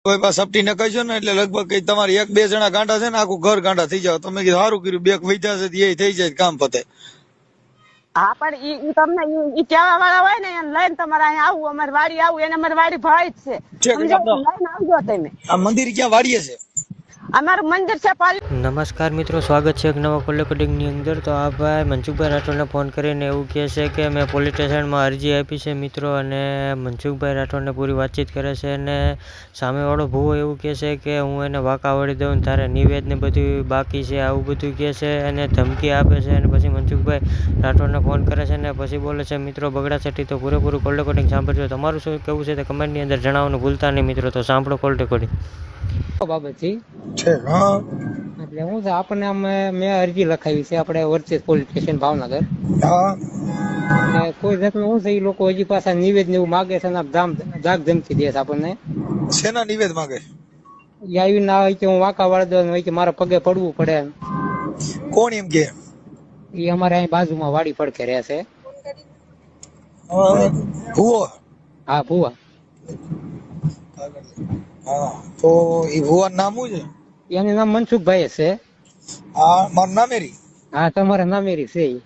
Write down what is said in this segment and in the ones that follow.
કોઈ પાસે સપટી ને કહીશો ને એટલે લગભગ કઈ તમારે એક બે જણા ગાંડા છે ને આખું ઘર ગાંડા થઈ જાવ. તમે કીધું સારું કર્યું, બે વૈધા છે એ થઈ જાય કામ પતે. હા પણ ઈ તમને ઈ કહેવા વાળા હોય ને એને લઈને તમારે અહીંયા આવવું, અમારી વાડી આવવું, એને અમારી વાડી ભરાઈ જ છે. ઠીક, સમજો? એટલે લઈને આવજો તમે. આ મંદિર ક્યાં વાડીએ છે? અમારું મંદિર છે નમસ્કાર મિત્રો, સ્વાગત છે એક નવા કોલ રેકોર્ડિંગની અંદર. તો આ ભાઈ મનસુખભાઈ રાઠોડને ફોન કરીને એવું કહે છે કે મેં પોલીસ સ્ટેશનમાં અરજી આપી છે મિત્રો, અને મનસુખભાઈ રાઠોડને પૂરી વાતચીત કરે છે. અને સામેવાળો ભૂવો એવું કહે છે કે હું એને વાંકા વળી દઉં, તારે નિવેદને બધું બાકી છે, આવું બધું કહે છે અને ધમકી આપે છે. અને પછી મનસુખભાઈ રાઠોડને ફોન કરે છે અને પછી બોલે છે મિત્રો બગડાસટી. તો પૂરેપૂરું કોલ રેકોર્ડિંગ સાંભળજો. તમારું શું કહેવું છે તે કમેન્ટની અંદર જણાવવાનું ભૂલતા નહીં મિત્રો. તો સાંભળો કોલ રેકોર્ડિંગ. બાબતથી છે. હા, એટલે હું છે આપણને મેં અરજી લખાવી છે આપણે વર્ચેસ પોલીસ સ્ટેશન ભાવનગર. હા, એટલે કોઈ જાતનું શું છે એ લોકો હજી પાછા નિવેદન એવું માગે છે અને ધાક ધમકી દે છે આપણને. શેના નિવેદ માંગે? એ આવી ના હોય કે હું વાંકા વાળી દઉં, હોય કે મારા પગે પડવું પડે. કોણ એમ કે? એ અમારે અહીં બાજુમાં વાડી પડખે રહે છે. ભૂવો? હા ભુવા. હા, તો એ ભૂવાનું નામ શું છે? એનું નામ મનસુખભાઈ છે. હા, મારું નામેરી. હા તમારા નામેરી છે ઈ.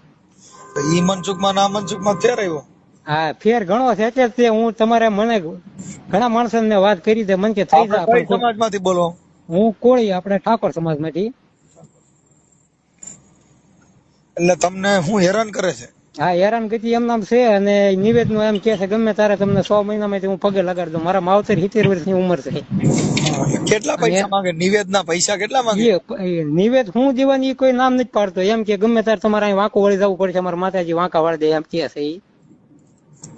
તો ઈ મનસુખમાં નામ મનસુખમાં ફેર આવ્યો. હા ફેર ઘણો છે. એટલે જ હું તમારે મને ઘણા માણસોને મેં વાત કરી દે મને કે થઈ જાય. કઈ સમાજમાંથી બોલો? હું કોળી આપણે ઠાકોર સમાજ માંથી. એટલે તમને હું હેરાન કરે છે? હા હેરાનગતિ એમ નામ છે. અને નિવેદનો એમ કે છે ગમે તારે તમને 100 મહિનામાં હું પગે લગાડી દઉં. મારા માવતર 70 વર્ષની ઉંમર છે. કેટલા પૈસા માંગે? નિવેદના પૈસા કેટલા માંગે? નિવેદ હું દેવાની ઈ કોઈ નામ નથી પાડતો. એમ કે ગમે તારે તમારે અહીં વાંકો વળી જવું પડશે, અમારા માતાજી વાંકા વાળી દે એમ કે છે ઈ.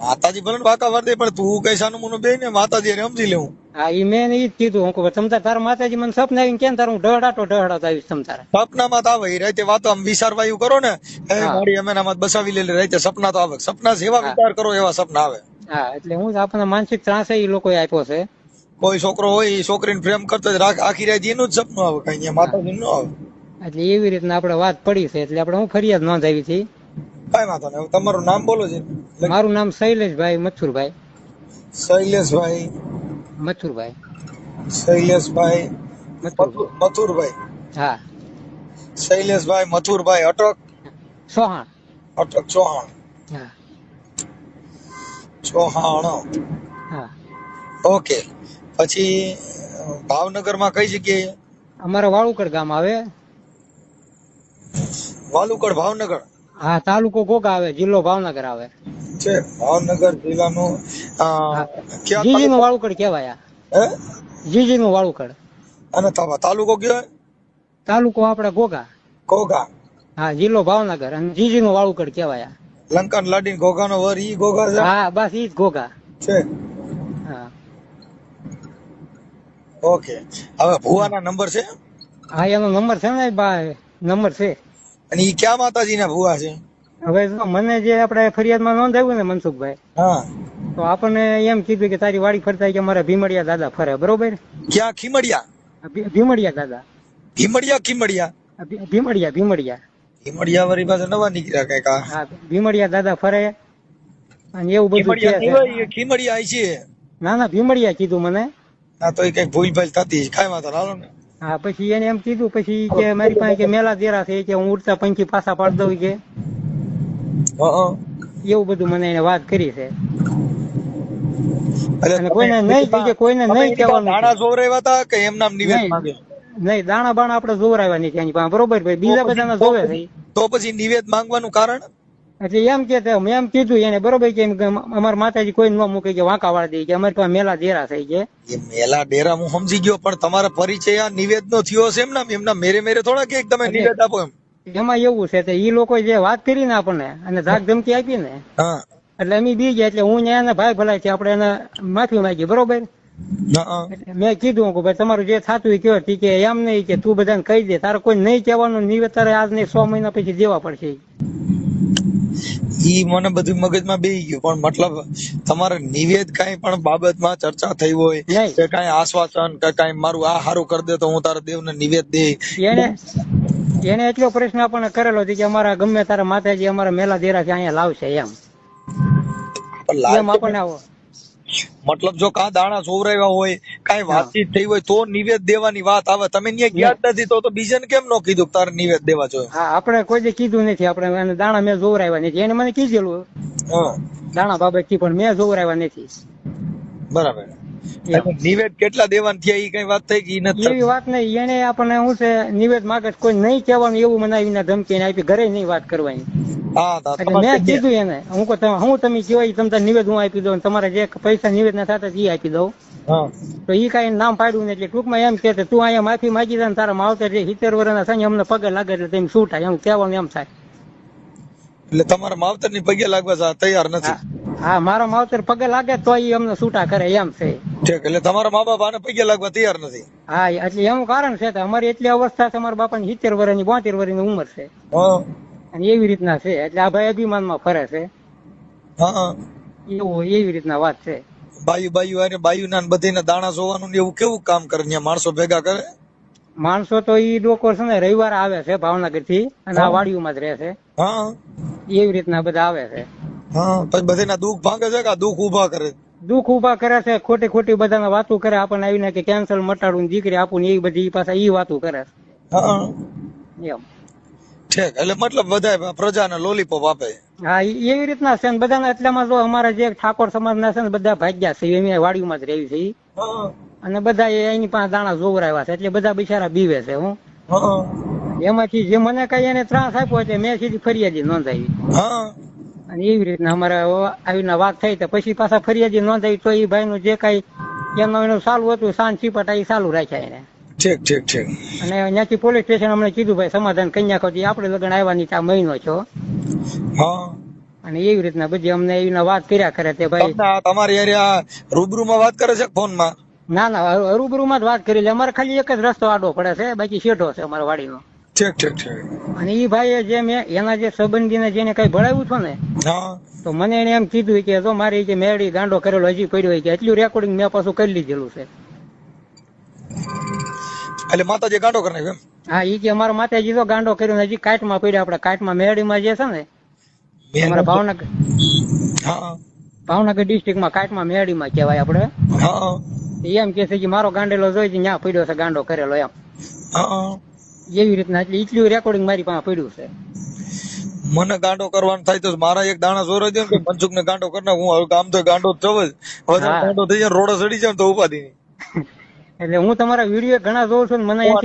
માતાજી ભલે વાંકા વળદે, પણ તું કઈ સાનું મુનું બે ને માતાજી સમજી લેવું. હા ઈ મેં ઈ જ કીધું. હું કહું તમ તારા માતાજી મને સપના આવીને કેમ તારું ઢહડાતો આવીશ તમ તારે. સપનામાં તો આવે. રાતે વાતો આમ વિચારવા એવું કરો ને, મારી અમે નામાં બસાવી લે રાતે સપના તો આવે. સપના જેવા વિચાર કરો એવા સપના આવે. હા એટલે હું આપણને માનસિક ત્રાસ એ લોકોએ આપ્યો છે. કોઈ છોકરો હોય એ છોકરીને પ્રેમ કરતો આખી રાત એનું જ સપનું આવે, કઈ માતાજી નું આવે. એટલે એવી રીતના આપણે વાત પડી છે. એટલે આપણે હું ફરિયાદ નોંધાવી હતી. કઈ વાંધો નહીં. તમારું નામ બોલો છે? મારું નામ શૈલેષભાઈ મથુરભાઈ. શૈલેષભાઈ મથુરભાઈ. શૈલેષભાઈ મથુરભાઈ. હા શૈલેષભાઈ મથુરભાઈ અટક સોહાણ. અટક ચૌહાણ. હા ચૌહાણ. હા. ઓકે. પછી ભાવનગર માં કઈ જગ્યાએ? અમારે વાળુકડ ગામ આવે. વાલુકડ ભાવનગર? હા તાલુકો ઘોઘા આવે, જિલ્લો ભાવનગર આવે છે. ભાવનગર જિલ્લાનું જીજી નું વાળુકડ કહેવાય. હે? જીજી નું વાળુકડ. અને તાલુકો કયો? તાલુકો આપડે ઘોઘા. ઘોઘા. હા જિલ્લો ભાવનગર અને જીજી નું વાળુકડ કહેવાય. લંકન લાડીન ઘોઘા નો વર ઈ ઘોઘા છે? હા બસ ઈ જ ઘોઘા છે. હા. ઓકે. હવે ભુવાના નંબર છે? હા એનો નંબર છે ને ભાઈ, નંબર છે. અને ઈ ક્યાં માતાજી ના ભુવા છે? હવે જો મને જે આપણે ફરિયાદમાં નોંધાવ્યું ને મનસુખભાઈ, હા, તો આપણને એમ કીધું કે તારી વાડી ફરતા કે અમારા ભીમડિયા દાદા ફરે. બરોબર? ક્યાં? ખીમડિયા? ભીમડિયા દાદા. ભીમડિયા? ખીમડિયા? ભીમડિયા ભીમડિયા. ખીમડિયા વાળી પાસે નવા નીકળ્યા કઈક. હા ભીમડિયા દાદા ફરે અને એવું બધું કે છે. ખીમડિયા આઈ છે? ના ના ભીમડિયા કીધું મને. ના તો કઈક ભૂલ ભાલ થતી છે. કાંઈ વાંધો હાલો ને. હા પછી એને એમ કીધું પછી કે મારી પાસે કે મેલા દેરા છે કે હું ઉડતા પંખી પાછા પાડી દઉં કે એવું બધું મને એને વાત કરી છે. અને કોઈને નહીં કે કોઈને નહીં કહેવાનું. દાણા જોવરાવ્યા હતા કે એમ નામ નિવેદ માંગે? નહીં દાણા બાણા આપણે જોવરાવ્યા નથી એની પાસે. બરોબર ભાઈ, બીજા બધાના જોવે છે. તો પછી નિવેદ માંગવાનું કારણ? એટલે એમ કે એમ કીધું એને. બરોબર કે અમારા માતાજી કોઈ ન મૂકે કે વાંકા વાળી દે કે અમારી પાસે મેલા દેરા થઈ ગયા. એ મેલા ડેરા હું સમજી ગયો, પણ તમારા પરિચય આ નિવેદ નો થયો છે એમના મેરે મેરે થોડા કે તમે નિવેદ આપો એમ. એમાં એવું છે ઈ લોકો જે વાત કરી ને આપણને અને ધાક ધમકી આપી ને, હા, એટલે અમે બી ગયા. એટલે હું એને ભાઈ ભલાઈ થી આપણે એને માફી માંગી. બરોબર? મેં કીધું કે ભાઈ તમારું જે થતું હોય કયો. કે એમ નહીં કે તું બધાને કહી દે, તારે કોઈ નહીં કહેવાનું નિવેદ તારે આજ નહીં 100 મહિના પછી દેવા પડશે. ઈ મને બધું મગજમાં બેહી ગયું, પણ મતલબ તમારે નિવેદ કઈ પણ બાબતમાં ચર્ચા થઈ હોય કે કઈ આશ્વાસન કે કઈ મારું આ હારું કરી દે તો હું તારા દેવને નિવેદ દે, એને એટલો પ્રશ્ન આપણને કરેલો છે કે અમારા ગમે તારા માતાજી અમારા મેલા દેરા થી અહીંયા લાવશે એમ. એમ આપણને મતલબ જો કા દાણા સોવરાવ્યા હોય કાંઈ વાતચીત થઈ હોય તો નિવેદ દેવાની વાત આવે. તમે ત્યાં ગયા જ નથી તો બીજાને કેમ ન કીધું તારે નિવેદ દેવા જોઈએ? હા, આપણે કોઈ કીધું નથી. આપણે એને દાણા મેં જોવરાવ્યા નથી. એને મને કીધેલું દાણા બાબત થી, પણ મેં જોવરાવ્યા નથી. બરાબર. નિવેદ કેટલા દેવાના થયા એ કઈ વાત થઈ કે નથી? એવી વાત નહીં. એને આપણને શું છે નિવેદ માગે કોઈ નહીં કહેવાનું એવું મને આવીને ધમકી આપી, ઘરે નહીં વાત કરવાની. એટલે મેં કીધું એને હું તમે કયો તમને નિવેદ હું આપી દઉં, તમારે જે પૈસા નિવેદ ના થતા એ આપી દઉં. તો ઈ કઈ નામ પાડ્યું ને એટલે ટૂંકમાં એમ કે તું અહીંયા માફી માંગી દે ને તારા માવતર જે 70 વર્ષના છે અમને પગે લાગે એટલે તેમ શું થાય એમ કહેવાનું એમ થાય. એટલે તમારા માવતર ની પગે લાગવા તૈયાર નથી? હા, મારા માવતર પગે લાગે તો એ અમને છૂટા કરે એમ છે. એટલે તમારા મા બાપ આને પગે લાગવા તૈયાર નથી? હા, એટલે એનું કારણ છે અમારી એટલી અવસ્થા છે. અમારા બાપા ની 70 વર્ષની 72 વર્ષની ઉંમર છે અને એવી રીતના છે. એટલે આ ભાઈ અભિમાન માં ફરે છે. એવું એવી રીતના વાત છે. બાયુ ના બધી દાણા જોવાનું એવું કેવું કામ કરે? માણસો ભેગા કરે? માણસો તો ઈ લોકો છે ને રવિવાર આવે છે ભાવનગર થી અને આ વાડીઓમાં જ રહે છે. એવી રીતના બધા આવે છે. પછી બધાના દુઃખ ભાંગે છે કે દુઃખ ઉભા કરે? દુઃખ ઉભા કરે છે. ખોટી ખોટી બધાને વાતો કરે. આપણને આવીને કે કેન્સલ મટાડું દીકરી આપું ને એ બધી પાછા ઈ વાતો કરે એમ. એટલે મતલબ બધા પ્રજાને લોલીપોપ આપે? હા, એવી રીતના છે. બધાના એટલામાં જો અમારા જે ઠાકોર સમાજ ના છે ને બધા ભાગ્યા છે. એમ વાડીમાં જ રહી છે અને બધા એની પાસે દાણા જોવરાવ્યા છે એટલે બધા બિચારા બીવે છે. હું એમાંથી જે મને કઈ એને ત્રાસ આપ્યો એટલે મેં સીધી ફરિયાદી નોંધાવી અને એવી રીતના અમારે આવીને વાત થઈ તો પછી પાછા ફરિયાદી નોંધાવી તો એ ભાઈ નું જે કઈ એનું ચાલુ હતું શાંત છીપટ એ ચાલુ રાખ્યા એને. અને ત્યાંથી પોલીસ સ્ટેશન અમને કીધું ભાઈ સમાધાન કન્યા ખોટી આપણે લગ્ન આવવાની આ મહિનો છો અને એવી રીતના બધી અમને એવી વાત કર્યા કરે તે ભાઈ. તમારી એરિયા રૂબરૂ માં વાત કરે છે ફોન માં? ના, રૂબરૂ માં જ વાત કરી લે. અમારે ખાલી એક જ રસ્તો આડો પડે છે, બાકી શેઠો છે અમારા વાડીનો. અને ઈ ભાઈ જે મેં એના જે સંબંધીને જેને કઈ ભણાવ્યું હતું ને તો મને એને એમ કીધું કે જો મારી જે મેળી ગાંડો કરેલો હજી પડ્યો હોય કે એટલું રેકોર્ડિંગ મેં પાછું કરી લીધેલું છે. એટલે માતાજી ગાંડો કરે એમ? હા, ઈ કે અમારા માતાજી તો ગાંડો કર્યો હજી કાટમાં પડ્યો. આપડે કાટમાં મેળીમાં જે છે ને અમારા ભાવનગર ડિસ્ટ્રિક્ટમાં કાટમાં મેળીમાં કહેવાય આપડે. એમ કે છે કે મારો ગાંડેલો જોઈ ત્યાં પડ્યો છે ગાંડો કરેલો એમ. એવી રીતના એટલે એટલું રેકોર્ડિંગ મારી પાસે પડ્યું છે. મને ગાંડો કરવાનું થાય તો મારા એક દાણા જોરે દે કે મનસુખ ને ગાંડો કરી નાખ. હું કામ તો ગાંડો જ થવ જ ગાંડો થઈ જાય રોડે ચડી જાય તો ઉપાધિ નહીં. એટલે હું તમારા વિડીયો ઘણા જોઉં છું મને એવો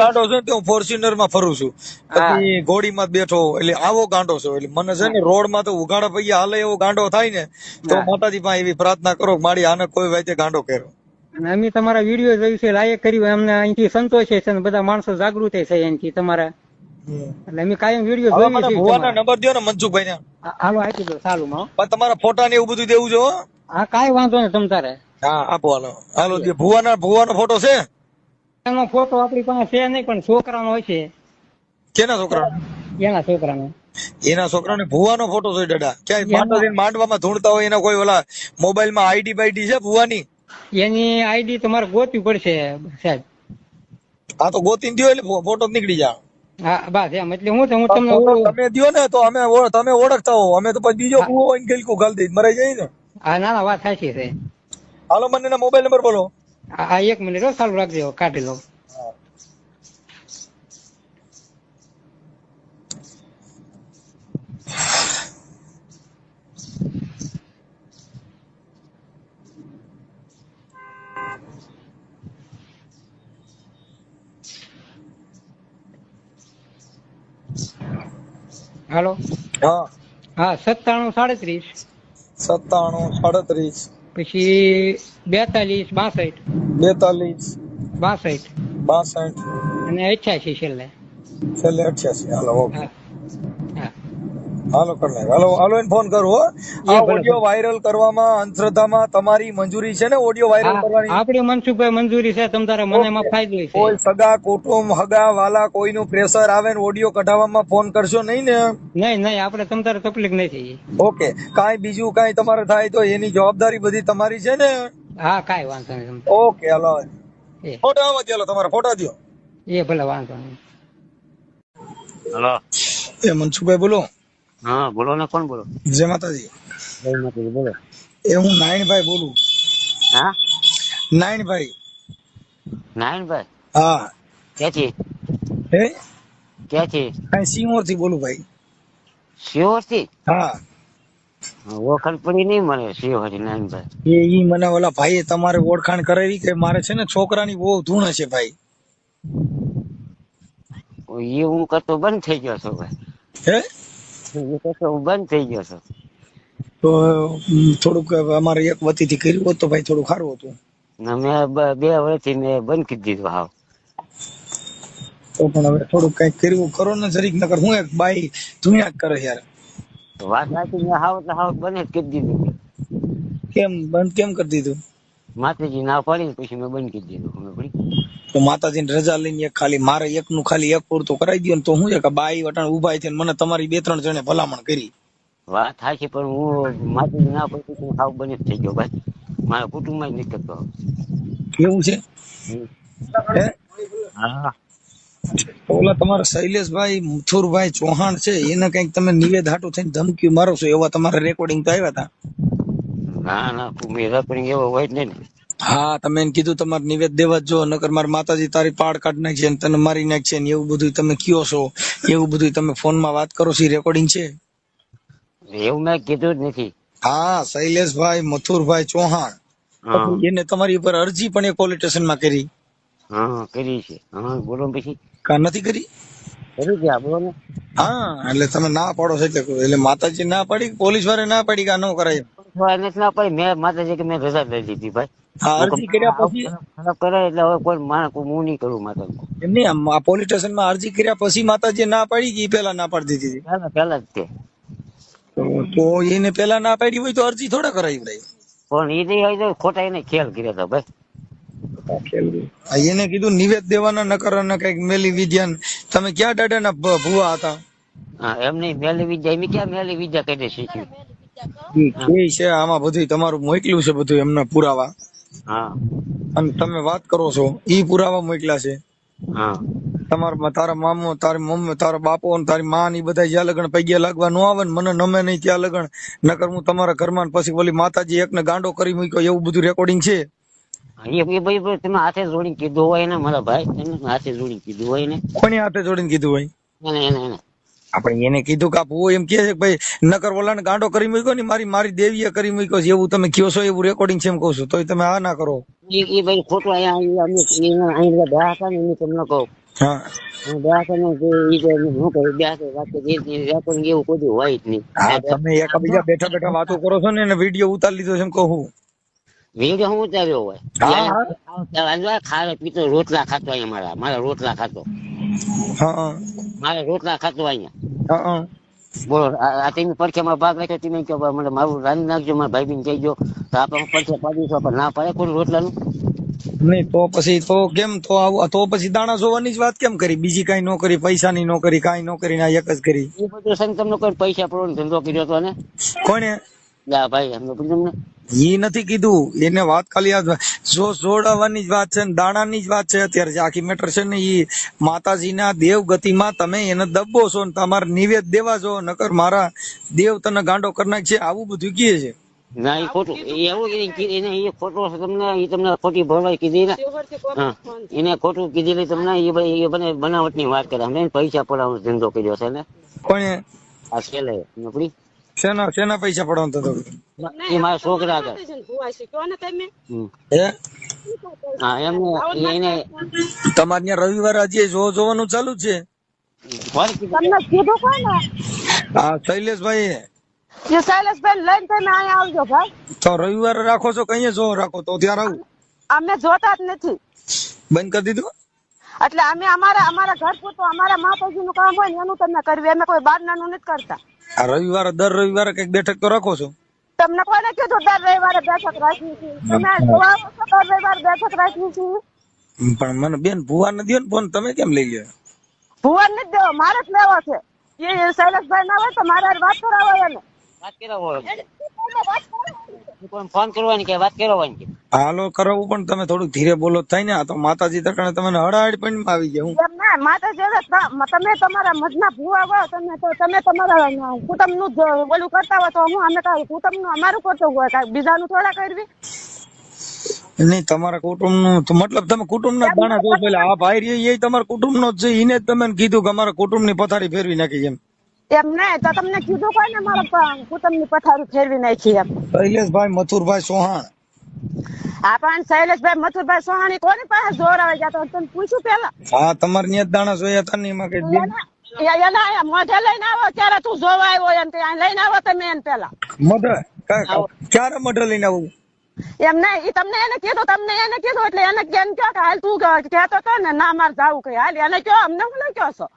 ગાંડો છે ને હું ફોર્ચ્યુનર માં ફરું છું પછી ઘોડીમાં બેઠો એટલે આવો ગાંડો છે. એટલે મને છે ને રોડ માં તો ઉઘાડા પૈયા હાલે એવો ગાંડો થાય ને તો માતાજી પાસે એવી પ્રાર્થના કરો મારી આને કોઈ વાતે ગાંડો કર્યો. અને અમે તમારા વિડીયો જોયું છે લાયક કર્યું અમને અહીંથી સંતોષ છે અને બધા માણસો જાગૃત છે અહીંથી તમારા. એટલે અમે કાયમ વિડીયો જોઈએ છીએ. ભુવાના નંબર દો ને મનસુખભાઈ ને. હાલો આપી દો ચાલુ માં. તમારા ફોટા ને એવું બધું દેવું જો? હા, કઈ વાંધો નહીં તમ તારે. હા આપો હાલો. ભુવાનો ફોટો છે? એનો ફોટો આપણી પાસે છે નહીં પણ છોકરાનો હોય છે. કેના છોકરાનો? એના છોકરાનો. એના છોકરાને ભુવાનો ફોટો છે દાદા? ક્યાંય માંડવામાં ધૂણતા હોય એના કોઈ ઓલા મોબાઈલ માં આઈડી બાઈડી છે ભુવાની? એની આઈડી તમારે ગોતવી પડશે સાહેબ. હા તો ગોતી દો એટલે ફોટો નીકળી જાય. હા બસ એમ. એટલે હું તમને તમે દો ને તો તમે ઓળખતા હો. અમે તો પછી બીજો ભૂવો હોય ગલકું ગાલ દઈ મરાઈ જાય ને. હા ના વાત સાચી છે. હાલો મને એના મોબાઈલ નંબર બોલો. હા 1 મિનિટ ચાલુ રાખજો કાઢી લો. હાલો. હા 97 37 પછી 42 62 અને 88 છેલ્લે 88. Hello okay. હાલો કર લે. હાલો એને ફોન કરું હો. આ ઓડિયો વાયરલ કરવામાં અંધશ્રદ્ધામાં તમારી મંજૂરી છે ને? ઓડિયો વાયરલ કરવાની આપણી મનસુખભાઈ મંજૂરી છે. તમારે મને એમાં ફાયદો છે. કોઈ સગા કુટુંબ હગા વાલા કોઈનું પ્રેશર આવે ને ઓડિયો કઢાવવામાં ફોન કરશો નહીં ને? નહીં આપણે તમારે તકલીફ નથી. ઓકે. કાંઈ બીજું કાંઈ તમારે થાય તો એની જવાબદારી બધી તમારી છે ને? હા કાંઈ વાંધો નહીં. ઓકે હાલો ફોટો આવો ચાલો તમારા ફોટા દો. એ ભલે વાંધો નહીં. હેલો એ મનસુખભાઈ બોલો. હા બોલો ને. કોણ બોલો? જય માતાજી. જય માતાજી બોલો. એ હું નારાયણભાઈ બોલું. હા નાયણભાઈ. નારાયણભાઈ હા. ક્યાંથી હે ક્યાંથી કઈ સિંહોર થી બોલું ભાઈ. શિહોર થી હા. ઓળખાણ પડી નહીં મને શિહોર થી નારાયણભાઈ. ઈ મને ઓલા ભાઈએ તમારે ઓળખાણ કરાવી કે મારે છે ને છોકરાની બહુ ધૂણ છે ભાઈ. એ હું કરતો બંધ થઈ ગયો છો ભાઈ. હે એ કરતો હું બંધ થઈ ગયો છું. તો થોડુંક અમારે એક વતીથી કર્યું હોત તો ભાઈ થોડું સારું હતું. મેં 2 વર્ષથી મેં બંધ કરી દીધું હાવ. તો પણ હવે થોડુંક કઈક કર્યું કરો ને જરીક, નકર હું એક બાઈ ધૂણ્યા જ કરે યાર. વાત સાચી, મેં હાવ એટલે હાવ બંધ જ કરી દીધું. કેમ બંધ કેમ કરી દીધું? માતાજી ના પાડી પછી મેં બંધ કરી દીધું. ખબર પડી? તો માતાજીની રજા લઈને એક ખાલી મારે એકનું ખાલી એક પૂરતું કરાવી દો ને તો હું છે કે બાઈ વટાણ ઉભા થઈને મને તમારી 2-3 જણે ભલામણ કરી. વાત સાચી, પણ હું માતાજી ના પડી હું હાવ બંધ જ થઈ ગયો ભાઈ. મારા કુટુંબમાં જ નથી કરતો. કેવું છે? હે હા ઓલા તમારા શૈલેષભાઈ મથુરભાઈ ચૌહાણ છે એને કઈક તમે નિવેદ હાટું થઈને ધમકી મારો છો એવા તમારા રેકોર્ડિંગ તો આવ્યા હતા. ના ના મેં રેકોર્ડિંગ એવો હોય જ નહીં ને. હા તમે એને કીધું તમારે નિવેદ દેવા જ જો, નકર મારી માતાજી તારી પાડ કાઢ નાખશે ને તને મારી નાખશે ને એવું બધું તમે કયો છો, એવું બધું તમે ફોનમાં વાત કરો છો. રેકોર્ડિંગ છે. એવું મેં કીધું જ નથી. હા શૈલેષભાઈ મથુરભાઈ ચૌહાણ એને તમારી ઉપર અરજી પણ એ પોલીસ સ્ટેશનમાં કરી. હા કરી છે. હા બોલો પછી. કા નથી કરી? કરી છે બોલો ને. હા એટલે તમે ના પાડો છો એટલે માતાજી ના પાડી પોલીસ વાળા ના પાડી કે આ ન કરાય? ના પાડી મેં માતાજી કે મેં રજા લઈ લીધી ભાઈ. હા અરજી કર્યા પછી ખરાબ કરે એટલે હવે કોઈ માણસ હું નહીં કરું માતાજી. એમ નહીં, આ પોલીસ સ્ટેશનમાં અરજી કર્યા પછી માતાજી ના પાડી કે પેલા ના પાડી દીધી? પેલા જ તે. તો એને પેલા ના પાડી હોય તો અરજી થોડા કરાવી ભાઈ. પણ એ નહીં આવી ખોટા એને ખેલ કર્યા હતા ભાઈ. એને કીધું નિવેદ દેવાના નકર ને કઈક મેલી વિદ્યા. તમે ક્યાં દાદાના ભુવા હતા? હા એમ નહીં મેલી વિદ્યા એમ ક્યાં મેલી વિદ્યા કઈ શીખ્યું છે આમાં બધું તમારું મોકલ્યું છે બધું એમના પુરાવા. હા અને તમે વાત કરો છો ઈ પુરાવા મોકલ્યા છે. હા તમારા તારા મામો તારી મમ્મી તારા બાપો અને તારી માં ની બધા જ્યાં લગન પૈયા લાગવા ન આવે ને મને નમે નહીં ત્યાં લગન, નકર હું તમારા ઘરમાં પછી ઓલી માતાજી એકને ગાંડો કરી મૂક્યો એવું બધું રેકોર્ડિંગ છે. એ ભાઈ તમે હાથે જોડીને કીધું હોય ને મારા ભાઈ, તમે હાથે જોડીને કીધું હોય ને. કોની હાથે જોડીને કીધું હોય? એને આપણે એને કીધું કે ભૂવો એમ કે છે કે ભાઈ નકર ઓલાને ગાંડો કરી મૂક્યો ને મારી દેવીએ કરી મૂક્યો છે એવું તમે કયો છો, એવું રેકોર્ડિંગ છે એમ કહું છું. તોય તમે આ ના કરો. એ ભાઈ ખોટું અહીંયા બે હતા ને એની તમને કહું. હા બે હતા ને હું કહું બે વાત રેકોર્ડિંગ એવું કોઈ હોય જ નહીં. હા તમે એકબીજા બેઠા બેઠા વાતો કરો છો ને એને વિડીયો ઉતારી લીધો છે એમ કહું. વિડીયો હું ઉતાર્યો હોય ખાવે પીતો રોટલા ખાતો અહીંયા મારા રોટલા ખાતો. હા મારે રોટલા ખાતો અહીંયા. હા બોલો આ તમે પડખેમાં ભાગ રાખ્યો તમે કહો મને મારું રાંધી નાખજો મારા ભાઈ બહેન કહેજો તો આપણે પડખે પાડીશું પણ ના પડે કોઈ રોટલાનું નહીં. તો પછી તો કેમ તો આવું તો પછી દાણા જોવાની જ વાત કેમ કરી? બીજી કઈ નો કરી, પૈસાની નો કરી, કઈ નો કરી, આ એક જ કરી. એ બધું સંગ તમને કોઈ પૈસા પડવાનો ધંધો કર્યો હતો ને? કોને? ભાઈ એમને તમને ઈ નથી કીધું એને વાત ખાલી જો જોડાવાની જ વાત છે ને દાણાની જ વાત છે અત્યારે. જે આખી મેટર છે ને ઈ માતાજીના દેવ ગતિમાં તમે એને દબો છો ને તમારે નિવેદ દેવા છો, નકર મારા દેવ તને ગાંડો કરી નાખશે આવું બધું કહે છે. ના એ ખોટું એવું એને એ ખોટો તમને એ તમને ખોટી ભરવાઈ કીધી ને. હા એને ખોટું કીધેલી તમને એ બને બનાવટની વાત કરે. અમે પૈસા પડવાનો ધંધો કર્યો છે ને. કોને? આ છેલ્લે નોકરી શેના પૈસા પડવાનો હતો? એ મારા છોકરા હતા. હા એમને એને તમારે ત્યાં રવિવારે આજે જોવાનું ચાલુ છે? તમને કીધું કોને? હા શૈલેષભાઈ. એ શૈલેષભાઈ લઈને તમે અહીંયા આવજો ભાઈ. તો રવિવારે રાખો છો કઈ જો રાખો તો ત્યારે આવું? અમે જોતા જ નથી. બંધ કરી દીધું? એટલે અમે અમારા ઘર પૂરતું અમારા માતાજી નું કામ હોય ને એનું તમને કરવી, અમે કોઈ બહાર નાનું નથી કરતા. આ રવિવારે દર રવિવારે કઈક બેઠક તો રાખો છો? તમને કોને કીધું દર રવિવારે બેઠક રાખી છે? તમે જોવા દર રવિવારે બેઠક રાખી છે. પણ મને બેન ભુવા ને દો ને ફોન, તમે કેમ લઈ લ્યો? ભુવા નથી દેવો, મારે જ લેવો છે. એ શૈલેષભાઈ ના હોય તો મારે વાત કરાવો એને. વાત કરાવો ફોન કરવાની કે વાત કરવાની? હાલો કરાવું પણ તમે થોડુંક ધીરે બોલો થાય ને. આ તો માતાજી તરણે તમને હડાહડ પણ આવી ગયા. હું એમ ના માતાજી તમે તમારા મજના ભુવા હોય તમે તમારા કુટુંબ નું ઓલું કરતા હોય તો હું અમે કુટુંબ નું અમારું કરતો હોય બીજાનું થોડા કરવી. નહીં તમારા કુટુંબ નું મતલબ તમે કુટુંબ ના દાણા દો છો એટલે આ ભાઈ રહ્યો એ તમારા કુટુંબ નો જ છે, એને જ તમે કીધું કે અમારા કુટુંબ ની પથારી ફેરવી નાખી એમ. એમ નહીં તો તમને કીધું કોઈ ને મારા કુટુંબની પથારી ફેરવી નાખી એમ. શૈલેષભાઈ મથુરભાઈ ચૌહાણ. આ પણ શૈલેષભાઈ મથુરભાઈ સોહાણી કોની પાસે જોર આવે જતો તમે પૂછ્યું પેલા. હા તમારે ત્યાં જ દાણા જોયા હતા ને એમાં કઈ એના મોઢે લઈને આવો ત્યારે તું જોવા આવ્યો એમ લઈને આવો તમે એને પેલા મઢ ક્યારે મઢ લઈને આવું? એમ નહીં ઈ તમને એને કીધું એટલે એને કેમ કયો કે હાલ તું કહેતો હતો ને ના મારે જાવું કઈ હાલ એને કયો અમને હું કયો છો.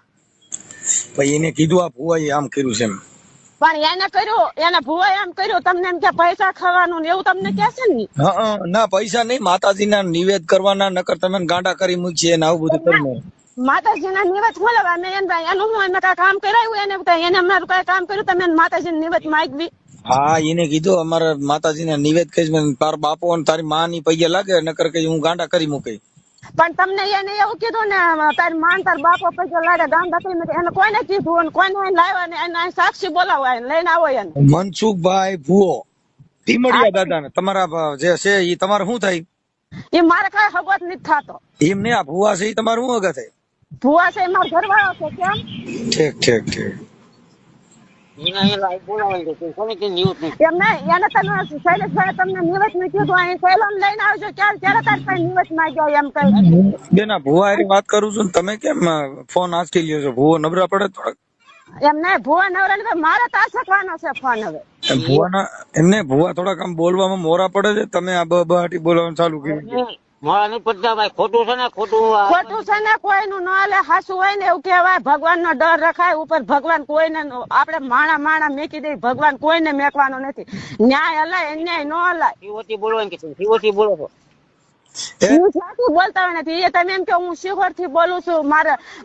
ભાઈ એને કીધું આ ભુવાએ આમ કર્યું છે એમ. પણ એને કર્યું એને ભુવાએ એમ કર્યું તમને એમ કે પૈસા ખાવાનું ને એવું તમને કે છે ને. હા ના પૈસા નહીં, માતાજીના નિવેદ કરવાના, નકર તમે ગાંડા કરી મૂકીએ ને આવું બધું કરીને. માતાજીના નિવેદ ખોલવા અમે એનું હું અમે કઈ કામ કરાવ્યું એને અમારું કઈ કામ કર્યું તમે માતાજીના નિવેદ માંગવી. હા એને કીધું અમારા માતાજીને નિવેદ કહીશ તાર બાપો અને તારી માં ની પૈયા લાગે, નકર કઈ હું ગાંડા કરી મૂકી. પણ તમને એને એવું કીધું ને તારી માન તાર બાપો પૈસા લાગે ગાંડા કરી એને કોઈને કીધું અને કોઈને લાવ્યા ને એને સાક્ષી બોલાવવા લઈને આવો એને. મનસુખભાઈ ભુવો ટીમડિયા દાદા ને તમારા જે છે એ તમારે શું થાય? એ મારે કઈ હગવત નથી થતો. એમ નહીં આ ભુવા છે એ તમારું શું હગા થાય? ભુવા છે મારો ઘરવાળો છે કેમ. ઠીક એમ નહીં એને તમે શૈલેષભાઈ તમને નિવેદ નું કીધું અહીં સૈલમ લઈને આવજો ક્યારે તાર કઈ નિવેદ માંગ્યો એમ કઈ. બેન ભુવા હારે વાત કરું છું ને તમે કેમ ફોન આંચકી લ્યો છો? ભુવો નબળા પડે થોડાક. એમ નહીં ભુવા નવરા ને મારે તો આસકવાનો છે ફોન હવે. ભુવાના એમને ભુવા થોડાક આમ બોલવામાં મોરા પડે છે, તમે આ બહાટી બોલવાનું ચાલુ કર્યું. મોડા નહીં પડતા ભાઈ, ખોટું છે ને ખોટું છે ને કોઈનું ન હાલે, હાસું હોય ને એવું કહેવાય. ભગવાન નો ડર રખાય ઉપર. ભગવાન કોઈને આપણે માણા મેકી દે, ભગવાન કોઈને મેકવાનો નથી. ન્યાય હલાય અન્યાય ન હલાય. શિવોથી બોલવાનું કે શિવોથી બોલો છો? હું સાચું બોલતા હોય નથી. એ તમે એમ કે હું શિહોર થી બોલું છું,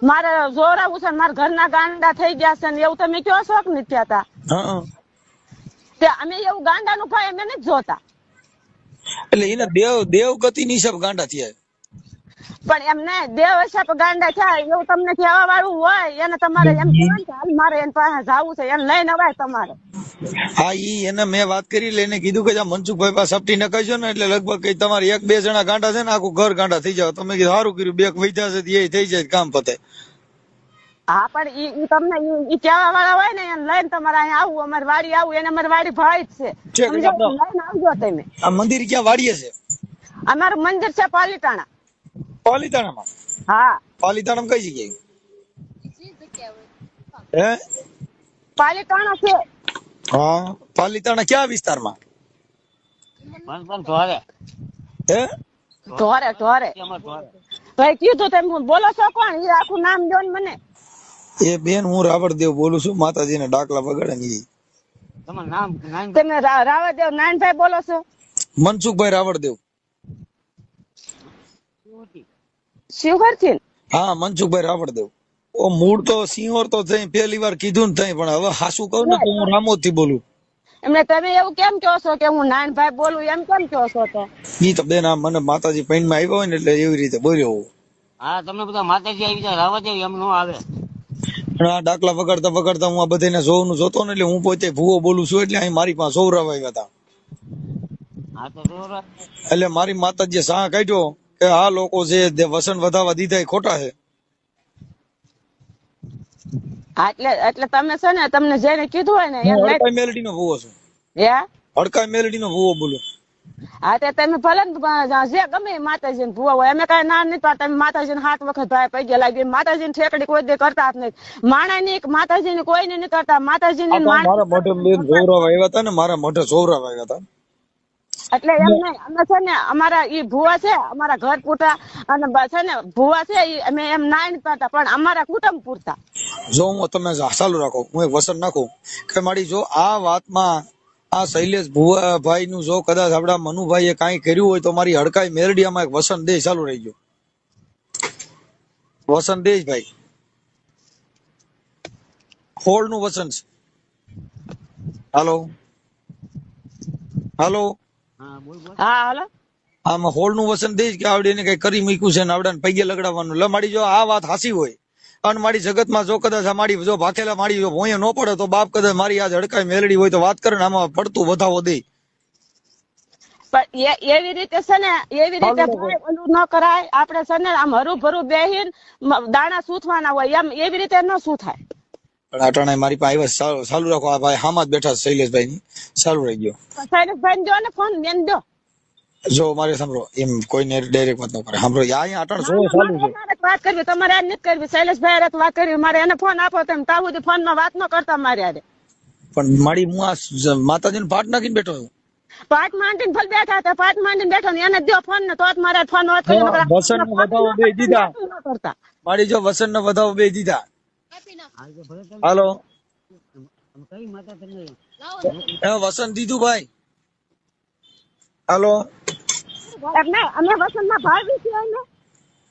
મારે જોર આવું છે, મારા ઘરના ગાંડા થઈ ગયા છે ને એવું તમે કયો છો કે નથી કહેતા? તે અમે એવું ગાંડા નું ભાઈ અમે નથી જોતા. એટલે એને દેવ ગતિ ની હિસાબ ગાંડા થયા. પણ એમ ને દેવ હિસાબ ગાંડા થાય એવું તમને કહેવા વાળું હોય એને તમારે એમ કહેવાય કે હાલ મારે એની પાસે જવું છે એને લઈને અવાય તમારે. હા ઈ એને મેં વાત કરી લઈને કીધું કે મનસુખભાઈ પાસે સપટી નખાઈજો ને એટલે લગભગ કઈ તમારે 1-2 જણા ગાંડા છે ને આખું ઘર ગાંડા થઈ જાવ. તમે કીધું સારું કર્યું, 2 વૈધા છે એ થઈ જાય કામ પતે. હા પણ ઈ તમને ઈ કહેવા વાળા હોય ને એને લઈને તમારે અહીંયા આવું, અમારી વાડી આવું. એને અમારી વાડી ભાઈ જ છે, લઈને આવજો તમે. આ મંદિર ક્યાં વાડીએ છે? અમારું મંદિર છે પાલીતાણા. પાલીતાણામાં? હા પાલીતાણામાં કઈ જગ્યાએ? હે પાલીતાણા છે. હા પાલીતાણા ક્યાં વિસ્તારમાં? હે ઢોરે ભાઈ કીધું તમે બોલો છો કોણ? એ આખું નામ દો ને મને. એ બેન હું રાવળદેવ બોલું છું, માતાજીના ડાકલા વગાડે ને. તમે રાવળદેવ નાનભાઈ બોલો છો? મનસુખભાઈ રાવળદેવ. શિવહર થી? હા મનસુખભાઈ રાવળદેવ. ઓ મૂળ તો સિંહોર તો થઈ, પહેલી વાર કીધું ને થઈ, પણ હવે હાસું કહું ને તો હું રામોદ થી બોલું. એમને તમે એવું કેમ કહો છો કે હું નાનભાઈ બોલું એમ કેમ કહો છો? તો ઈ તો બેન આ મને માતાજી પૈન માં આવ્યો હોય ને એટલે એવી રીતે બોલ્યો. હા તમને બધા માતાજી આવી જાય રાવા દેવ એમ નો આવે. પણ આ ડાકલા વગાડતા હું આ બધાને જોવાનું જોતો ને એટલે હું પોતે ભૂવો બોલું છું એટલે અહીં મારી પાસે સૌરાવ આવ્યા હતા. એટલે મારી માતાજીએ સાહ કાઢ્યો કે આ લોકો જે વસન વધાવા દીધા એ ખોટા છે. એટલે તમે છે ને તમને જેને કીધું હોય ને હડકાઈ મેલડી નો ભૂવો છું. હે હડકાઈ મેલડી નો ભૂવો બોલું. હા તે તમે ભલે જે ગમે માતાજી ને ભૂવા હોય અમે કઈ ના નથી પાડતા. તમે માતાજી ને 7 વખત ભાઈ પગે લાગી. માતાજી ની ઠેકડી કોઈ દે કરતા જ નહીં. માણા ની માતાજી ની કોઈ નહીં કરતા. માતાજી ની મારા મોઢે બેન સૌરાવ આવ્યા હતા ને, મારા મોઢે સૌરાવ આવ્યા હતા. એટલે એમ નહીં અમે છે ને અમારા ઈ ભૂવા છે અમારા ઘર પૂરતા અને છે ને ભૂવા છે અમે એમ ના નથી પાડતા પણ અમારા કુટુંબ પૂરતા. જો હું તમે ચાલુ રાખો, હું એક વસન નાખું કે મારી જો આ વાતમાં આ શૈલેષ ભુવાભાઈ નું જો કદાચ આપડા મનુભાઈ એ કઈ કર્યું હોય તો મારી હડકાઈ મેરડિયામાં એક વસન દે ચાલુ રહી ગયો. વસન દે ભાઈ, હોળ નું વસન છે. હાલો હાલો હા હાલો આમાં હોળ નું વસન દે કે આવડે એને કઈ કરી મૂક્યું છે ને આવડા પૈગે લગડાવવાનું. લે મારી જો આ વાત હાસી હોય અને મારી જગત માં જો કદાચ મારી જો ભાખેલા મારી જો ભોંય ન પડે તો બાપ કદાચ મારી આજ હડકાઈ મેલડી હોય તો વાત કરે ને આમાં પડતું વધાવો દે. પણ એવી રીતે છે ને એવી રીતે ભાઈ ઓલું ન કરાય. આપણે છે ને આમ હરું ભરું બેહીન દાણા સૂથવાના હોય એમ એવી રીતે ન સૂથાય. પણ અટાણે મારી પાસે આવ્યા ચાલુ રાખો. આ ભાઈ હામાં જ બેઠા શૈલેષભાઈ ની ચાલુ રહી ગયો. શૈલેષભાઈ ને દો ને ફોન બેન દો. જો મારે સાંભળો એમ કોઈને ડાયરેક્ટ વાત ન કરે. સાંભળો અહીંયા અટાણ જો ચાલુ છે. વાત કરવી તમારે આ નથી કરવી. શૈલેષભાઈ હારે વાત કરવી મારે. એને ફોન આપો તમે તાવ સુધી ફોન માં વાત ન કરતા મારે હારે. પણ મારી હું આ માતાજીનો પાઠ નાખીને બેઠો છું. પાટ માંડીને ફલ બેઠા હતા. પાટ માંડીને બેઠો ને એને દો ફોન ને તો જ મારે ફોન વાત કરી. વસન ને વધાવો બે દીધા. મારી જો વસન ને વધાવો બે દીધા. હાલો વસન દીધું ભાઈ. હાલો અમે વસંત ના ભાવી છીએ ને.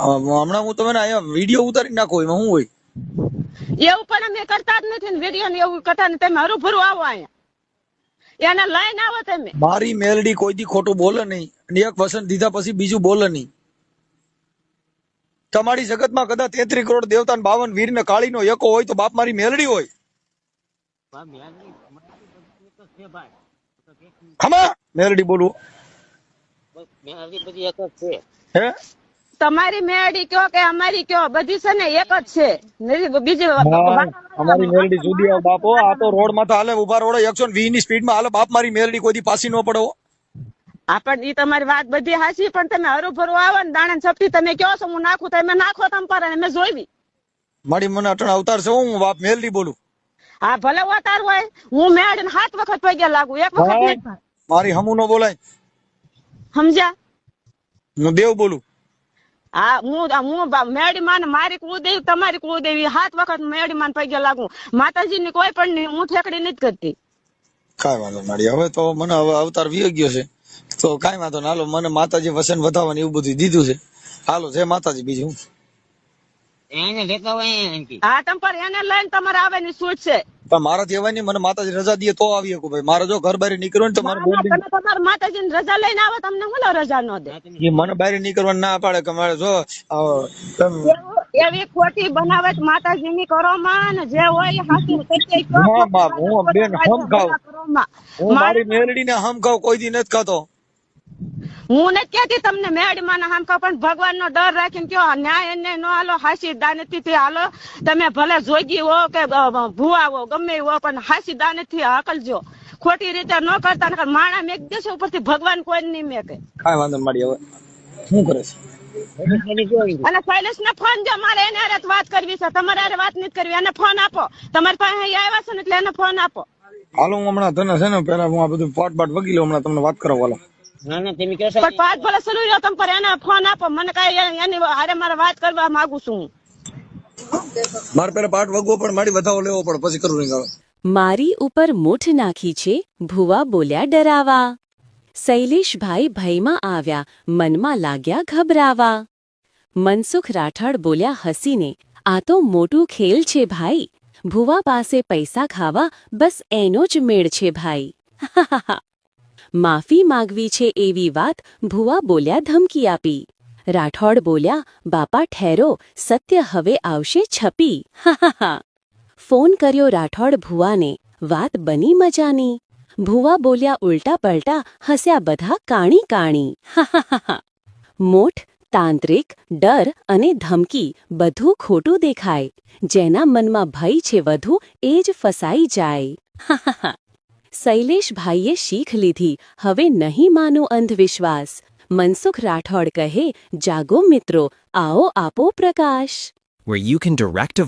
હમણાં હું તમને અહીંયા વિડીયો ઉતારી નાખો એમાં શું હોય એવું પણ અમે કરતા જ નથી ને વિડીયો ને એવું કરતા ને. તમે હરું ભરું આવો અહીંયા એને લઈને આવો તમે. મારી મેલડી કોઈ દી ખોટું બોલે નહીં અને એક વસન દીધા પછી બીજું બોલે નહીં. તમારી જગતમાં કદાચ 33 કરોડ દેવતા 52 વીર ને કાળી નો એકો હોય તો બાપ મારી મેલડી હોય. હમા મેલડી બોલું હે. તમારી મેલડી કયો કે અમારી કયો બધી છે ને એક જ છે. બીજી અમારી મેલડી જુદી આવે બાપો. આ તો રોડ માં તો હાલે ઉભા રોડ 120 ની સ્પીડ માં હાલે. બાપ મારી મેલડી કોઈ દી પાછી ન પડો. આપણ ઈ તમારી વાત બધી હાચી પણ તમે હરું ભરું આવો ને દાણા છપટી તમે કયો છો હું નાખું તમે નાખો તમ પર અમે જોઈવી. મારી મને અટણ અવતાર છે. હું બાપ મેલડી બોલું. હા ભલે અવતાર હોય. હું મેળીને 7 વખત પગે લાગુ એક વખત નહીં. મારી હમુ નો બોલાય સમજ્યા. હું દેવ બોલું. હા હું મેળી માને મારી કુળદેવી તમારી કુળદેવી 7 વખત મેળી માન પગે લાગુ. માતાજી ની કોઈ પણ નહીં હું ઠેકડી નથી કરતી. કાંઈ વાંધો મારી. હવે તો મને હવે અવતાર વી ગયો છે તો કાંઈ વાંધો ના. હાલો મને માતાજી વસન વધાવવાનું એવું બધું દીધું છે. હાલો જય માતાજી. બીજું એને લેતા હોય હા તમ પર એને લઈને તમારે આવવાની છૂટ છે. પણ મારાથી એવાય નહીં. મને માતાજી રજા દે તો આવી શકું ભાઈ. મારે જો ઘર બહાર નીકળવું ને તો મારે તમારે માતાજી ની રજા લઈને આવો તમને હું રજા ન દે. મને બહાર નીકળવા ના પાડે કે મારે જો એવી ખોટી બનાવટ માતાજી ની કરો માં જે હોય હાથી હું મારી મેલડી ને હમ ખાવ કોઈ દી નથી ખાતો. હું નથી કહેતી તમને મેળી માં હમ ખાવ પણ ભગવાન નો ડર રાખીને કયો ન્યાય એને નો હાલો હાસી દાનતી થી હાલો. તમે ભલે જોગી હો કે ભુવા હો ગમે હો પણ હાસી દાનતી હકલજો. ખોટી રીતે ન કરતા માણા મેક દેશે ઉપરથી ભગવાન કોઈ નહીં મેકે. કાંઈ વાંધો મારી. હવે શું કરે છે અને શૈલેષ ને ફોન જો મારે એને હારે વાત કરવી છે. તમારે હારે વાત નથી કરવી. એને ફોન આપો. તમારી પાસે આવ્યા છે ને એટલે એને ફોન આપો. હાલો હું હમણાં તને છે ને પેલા હું આ બધું પાટ બાટ વગી લઉં. હમણાં તમને વાત કરવા તમે કહો પણ પાઠ ભલે શરૂ રહ્યો તમ પર એને ફોન આપો. મને કઈ એની હારે મારે વાત કરવા માંગુ છું. મારે પેલા પાટ વગવો પણ મારી વધાવો લેવો પડે પછી કરું નહીં. મારી ઉપર મૂઠ નાખી છે ભુવા બોલ્યા ડરાવા. શૈલેષભાઈ ભયમાં આવ્યા મનમાં લાગ્યા ગભરાવા. મનસુખ રાઠોડ બોલ્યા હસીને આ તો મોટું ખેલ છે ભાઈ. ભુવા પાસે પૈસા ખાવા બસ એનો જ મેળ છે ભાઈ. માફી માગવી છે એવી વાત ભુવા બોલ્યા ધમકી આપી. રાઠોડ બોલ્યા બાપા ઠહેરો સત્ય હવે આવશે છપી. ફોન કર્યો રાઠોડ ભુવાને વાત બની મજાની. ભુવા બોલ્યા ઉલટા પલટા હસ્યા બધા કાણી કાણી. મોઠ તાંત્રિક ડર અને ધમકી બધું ખોટું દેખાય. જેના મનમાં ભય છે વધુ એ જ ફસાઈ જાય. શૈલેષભાઈએ શીખ લીધી હવે નહીં માનો અંધવિશ્વાસ. મનસુખ રાઠોડ કહે જાગો મિત્રો આવો આપો પ્રકાશ. where you can direct a